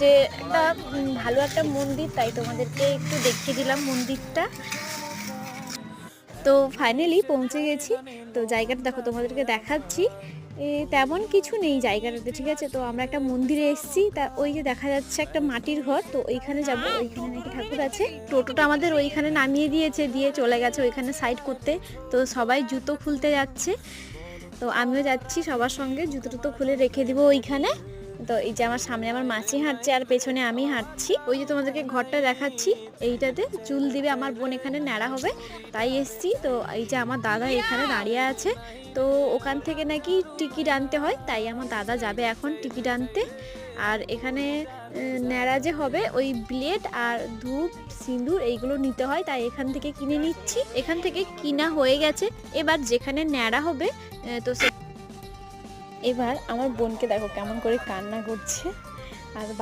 যে একটা ভালো একটা মন্দির, তাই তোমাদেরকে একটু দেখিয়ে দিলাম মন্দিরটা। তো ফাইনালি পৌঁছে গেছি। তো জায়গাটা দেখো, তোমাদেরকে দেখাচ্ছি। তেমন কিছু নেই জায়গাটাতে, ঠিক আছে। তো আমরা একটা মন্দিরে এসেছি, তা ওই যে দেখা যাচ্ছে একটা মাটির ঘর, তো ওইখানে যাব। ওইখানে নাকি ঠাকুর আছে। টোটোটা আমাদের ওইখানে নামিয়ে দিয়েছে, দিয়ে চলে গেছে ওইখানে সাইড করতে। তো সবাই জুতো খুলতে যাচ্ছে, তো আমিও যাচ্ছি সবার সঙ্গে। জুতো টুতো খুলে রেখে দিব ওইখানে। তো এই যে আমার সামনে আমার মাসি হাঁটছে, আর পেছনে আমি হাঁটছি। ওই যে তোমাদেরকে ঘরটা দেখাচ্ছি, এইটাতে চুল দিবে আমার বোন, এখানে ন্যাড়া হবে, তাই এসছি। তো এই যে আমার দাদা এখানে দাঁড়িয়ে আছে। তো ওখান থেকে নাকি টিকিট আনতে হয়, তাই আমার দাদা যাবে এখন টিকিট আনতে। আর এখানে ন্যাড়া যে হবে, ওই ব্লেড আর ধূপ সিঁদুর এইগুলো নিতে হয়, তাই এখান থেকে কিনে নিচ্ছি। এখান থেকে কিনা হয়ে গেছে। এবার যেখানে ন্যাড়া হবে, তো এবার আমার বোনকে দেখো কেমন করে কান্না করছে। আর